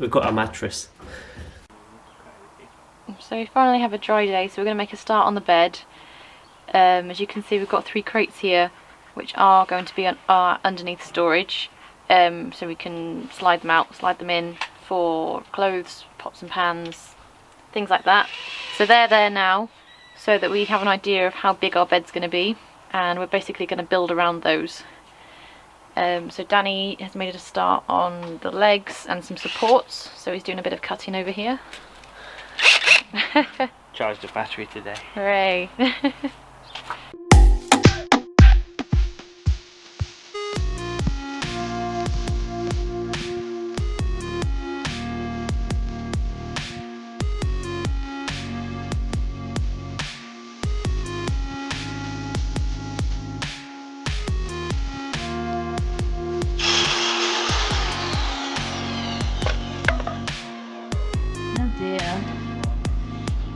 we've got our mattress. So we finally have a dry day, so we're going to make a start on the bed. As you can see, we've got 3 crates here, which are going to be on our underneath storage. So we can slide them out, slide them in for clothes, pots and pans, things like that. So they're there now, so that we have an idea of how big our bed's going to be, and we're basically going to build around those. So Danny has made a start on the legs and some supports, so he's doing a bit of cutting over here. Charged the battery today. Hooray!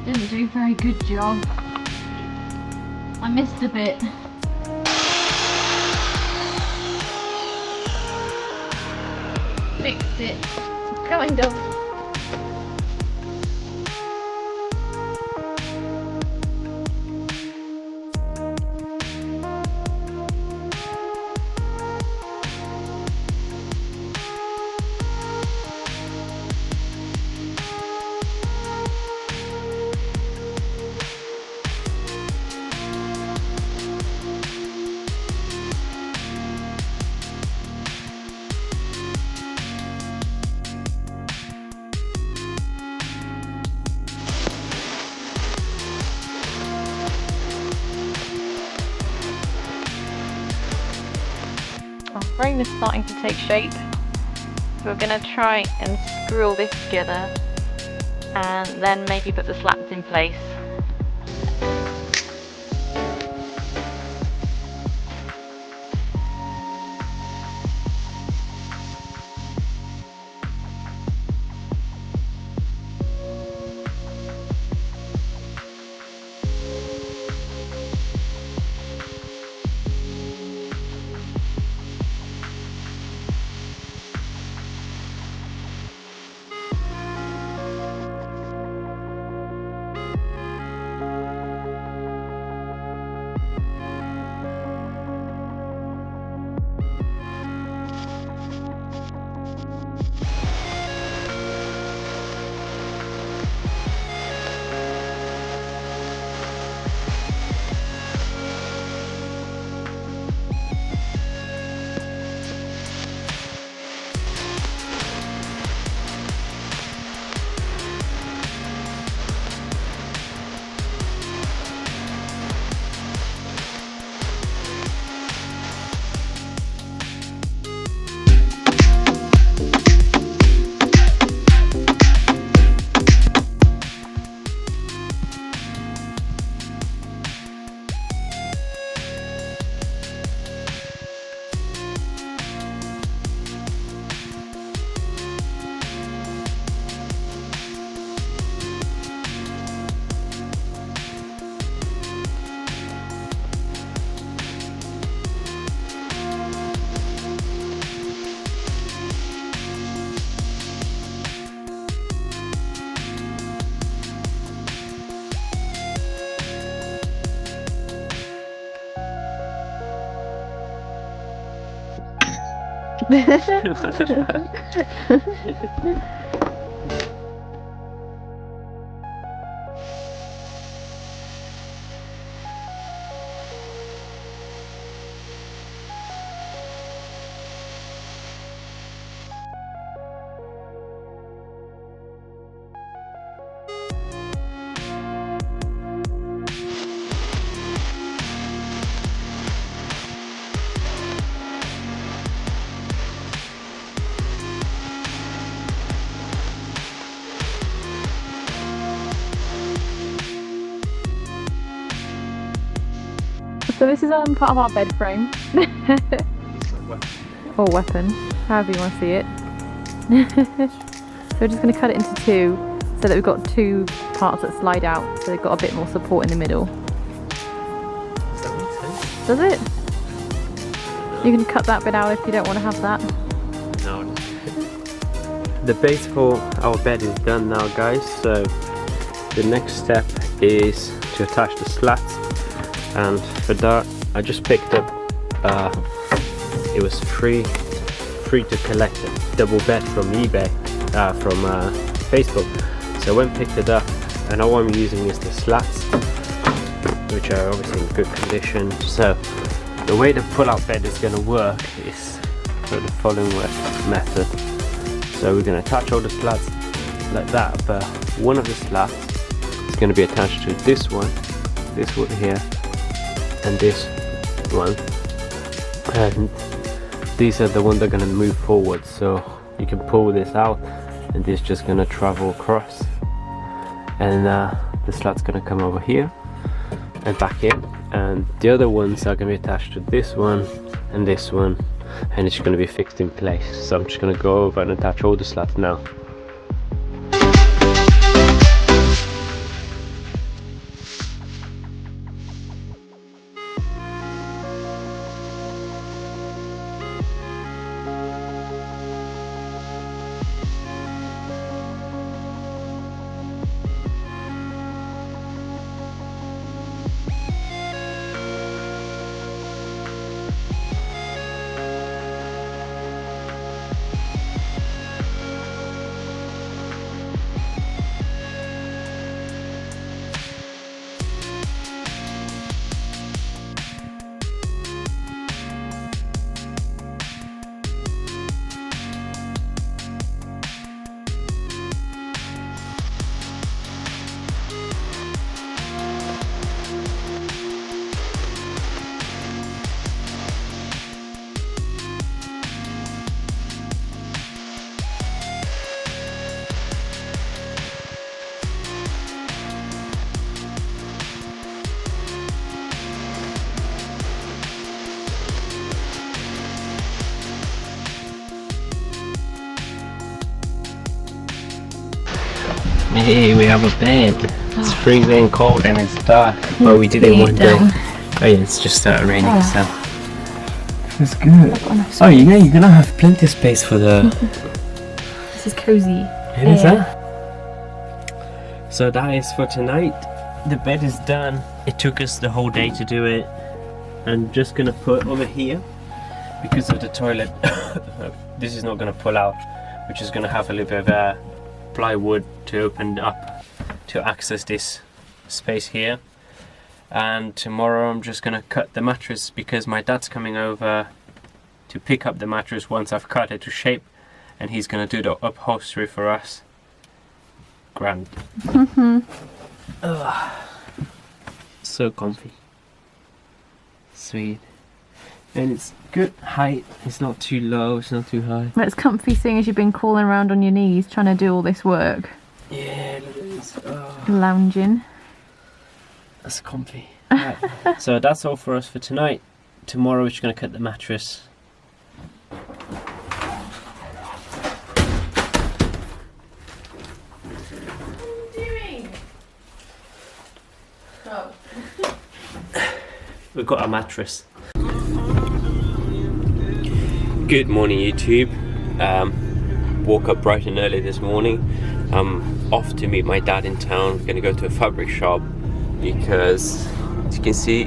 Didn't do a very good job. I missed a bit. Fixed it. Kind of. Our frame is starting to take shape, so we're going to try and screw all this together and then maybe put the slats in place. So this is part of our bed frame. Or weapon, however you want to see it. So we're just going to cut it into 2 so that we've got 2 parts that slide out, so they've got a bit more support in the middle. Does it? You can cut that bit out if you don't want to have that. No. the base for our bed is done now, guys, so the next step is to attach the slats, and for that I just picked up it was free to collect a double bed from eBay, from Facebook. So I went and picked it up, and all I'm using is the slats, which are obviously in good condition. So the way the pull-out bed is going to work is through the following method. So we're going to attach all the slats like that, but one of the slats is going to be attached to this one here, and this one, and these are the ones that are going to move forward. So you can pull this out, and this is just going to travel across, and the slat's going to come over here and back in, and the other ones are going to be attached to this one and this one, and it's going to be fixed in place. So I'm just going to go over and attach all the slats now. Hey, we have a bed. It's freezing cold and it's dark, but we did it one day. Oh yeah, it's just started raining, so it's good. Oh, you know, you're gonna have plenty of space for the... This is cozy. It is, huh? So that is for tonight. The bed is done. It took us the whole day to do it. I'm just gonna put over here, because of the toilet, this is not gonna pull out, which is gonna have a little bit of plywood to open up to access this space here. And tomorrow I'm just gonna cut the mattress, because my dad's coming over to pick up the mattress once I've cut it to shape, and he's gonna do the upholstery for us. Grand. So comfy, sweet, and it's good height. It's not too low, it's not too high. Well, it's comfy seeing as you've been crawling around on your knees trying to do all this work. Yeah, look at this. Lounging. That's comfy. Right. So that's all for us for tonight. Tomorrow we're just going to cut the mattress. What are you doing? Oh. We've got a mattress. Good morning, YouTube. Woke up bright and early this morning. I'm off to meet my dad in town. Gonna go to a fabric shop because, as you can see,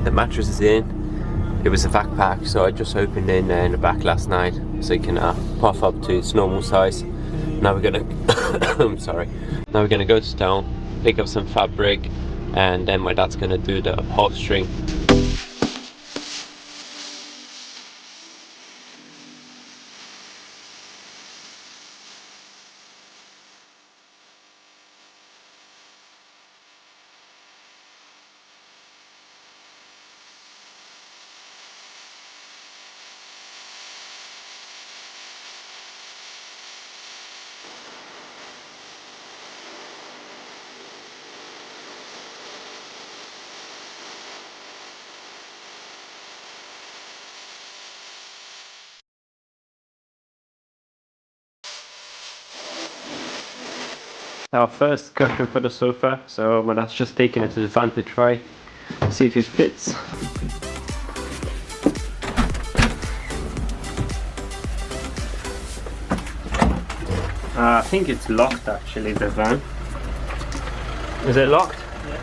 the mattress is in. It was a backpack, so I just opened it in the back last night, so it can puff up to its normal size. Now we're gonna I'm sorry. Now we're gonna go to town, pick up some fabric, and then my dad's gonna do the upholstery. Our first cushion for the sofa, so my dad's just taking it to the van to try, see if it fits. I think it's locked actually, the van. Is it locked? Yeah.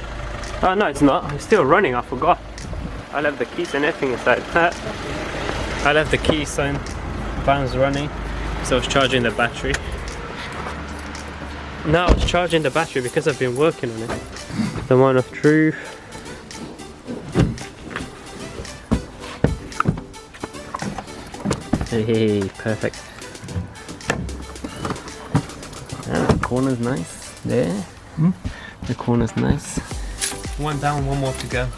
Oh no, it's not. It's still running, I forgot. I left the keys and everything inside. I left the keys and van's running. So I was charging the battery. Now I was charging the battery because I've been working on it. The one of truth. Hey, perfect. The corner's nice there. The corner's nice. One down, one more to go.